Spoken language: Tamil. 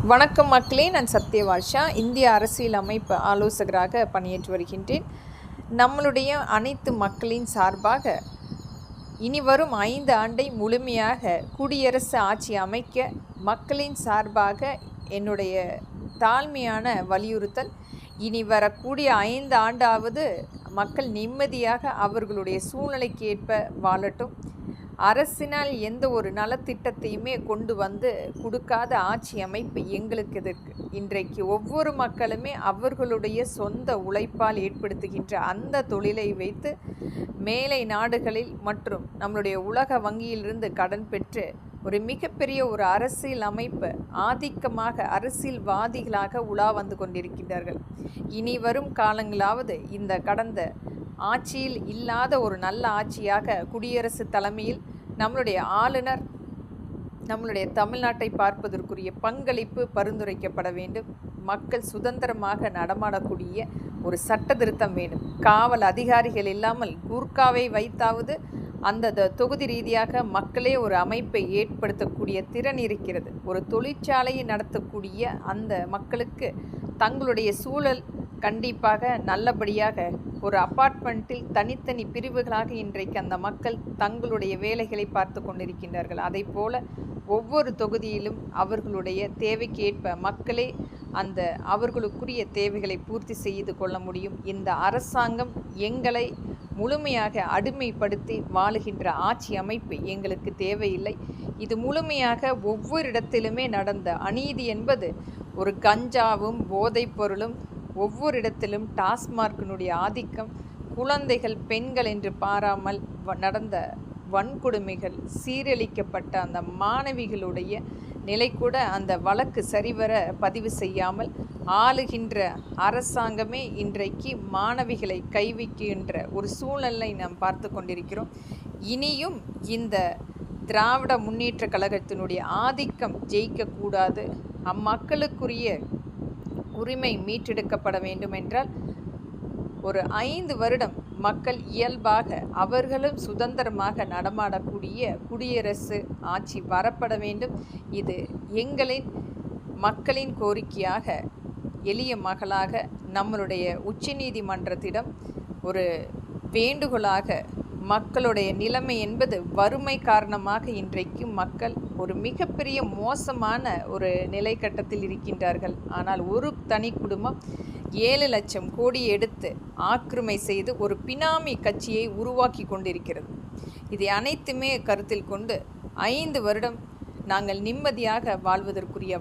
வணக்கம் மக்களே, நான் சத்யவாஷா இந்திய அரசியல் அமைப்பு ஆலோசகராக பணியேற்று வருகின்றேன். நம்மளுடைய அனைத்து மக்களின் சார்பாக இனி வரும் 5 ஆண்டை முழுமையாக குடியரசு ஆட்சி அமைக்க மக்களின் சார்பாக என்னுடைய தாழ்மையான வலியுறுத்தல், இனி வரக்கூடிய 5 ஆண்டாவது மக்கள் நிம்மதியாக அவர்களுடைய சூழ்நிலைக்கு ஏற்ப வாழட்டும். அரசினால் எந்த ஒரு நலத்திட்டத்தையுமே கொண்டு வந்து கொடுக்காத ஆட்சி அமைப்பு எங்களுக்கு எதற்கு? இன்றைக்கு ஒவ்வொரு மக்களுமே அவர்களுடைய சொந்த உழைப்பால் ஏற்படுத்துகின்ற அந்த தொழிலை வைத்து மேலை நாடுகளில் மற்றும் நம்மளுடைய உலக வங்கியிலிருந்து கடன் பெற்று ஒரு மிகப்பெரிய ஒரு அரசியல் அமைப்பு ஆதிக்கமாக அரசியல்வாதிகளாக உலா வந்து கொண்டிருக்கின்றார்கள். இனி வரும் காலங்களாவது இந்த கடந்த ஆட்சியில் இல்லாத ஒரு நல்ல ஆட்சியாக குடியரசு தலைமையில் நம்மளுடைய ஆளுநர் நம்மளுடைய தமிழ்நாட்டை பார்ப்பதற்குரிய பங்களிப்பு பரிந்துரைக்கப்பட வேண்டும். மக்கள் சுதந்திரமாக நடமாடக்கூடிய ஒரு சட்ட திருத்தம் வேண்டும். காவல் அதிகாரிகள் இல்லாமல் கூர்க்காவை வைத்தாவது அந்த தொகுதி ரீதியாக மக்களே ஒரு அமைப்பை ஏற்படுத்தக்கூடிய திறன் இருக்கிறது. ஒரு தொழிற்சாலையை நடத்தக்கூடிய அந்த மக்களுக்கு தங்களுடைய சூழல் கண்டிப்பாக நல்லபடியாக ஒரு அப்பார்ட்மெண்ட்டில் தனித்தனி பிரிவுகளாக இன்றைக்கு அந்த மக்கள் தங்களுடைய வேலைகளை பார்த்து கொண்டிருக்கின்றார்கள். அதை போல ஒவ்வொரு தொகுதியிலும் அவர்களுடைய தேவைக்கு ஏற்ப மக்களே அந்த அவர்களுக்குரிய தேவைகளை பூர்த்தி செய்து கொள்ள முடியும். இந்த அரசாங்கம் எங்களை முழுமையாக அடிமைப்படுத்தி வாழுகின்ற ஆட்சி அமைப்பு எங்களுக்கு தேவையில்லை. இது முழுமையாக ஒவ்வொரு இடத்திலுமே நடந்த அநீதி என்பது ஒரு கஞ்சாவும் போதைப் பொருளும், ஒவ்வொரு இடத்திலும் டாஸ்மார்க்கினுடைய ஆதிக்கம், குழந்தைகள் பெண்கள் என்று பாராமல் நடந்த வன்கொடுமைகள், சீரழிக்கப்பட்ட அந்த மாணவிகளுடைய நிலை கூட அந்த வழக்கு சரிவர பதிவு செய்யாமல் ஆளுகின்ற அரசாங்கமே இன்றைக்கு மாணவிகளை கைவிக்கின்ற ஒரு சூழலை நாம் பார்த்து கொண்டிருக்கிறோம். இனியும் இந்த திராவிட முன்னேற்ற கழகத்தினுடைய ஆதிக்கம் ஜெயிக்கக்கூடாது. அம்மக்களுக்குரிய உரிமை மீட்டெடுக்கப்பட வேண்டும் என்றால் ஒரு 5 வருடம் மக்கள் இயல்பாக அவர்களும் சுதந்திரமாக நடமாடக்கூடிய குடியரசு ஆட்சி வரப்பட வேண்டும். இது எங்களின் மக்களின் கோரிக்கையாக எளிய மகளாக நம்மளுடைய உச்சநீதிமன்றத்திடம் ஒரு வேண்டுகோளாக, மக்களுடைய நிலைமை என்பது வறுமை காரணமாக இன்றைக்கு மக்கள் ஒரு மிகப்பெரிய மோசமான ஒரு நிலை கட்டத்தில் இருக்கின்றார்கள். ஆனால் ஒரு தனி குடும்பம் 7 லட்சம் கோடி எடுத்து ஆக்கிரமை செய்து ஒரு பினாமி கட்சியை உருவாக்கி கொண்டிருக்கிறது. இதை அனைத்துமே கருத்தில் கொண்டு 5 வருடம் நாங்கள் நிம்மதியாக வாழ்வதற்குரிய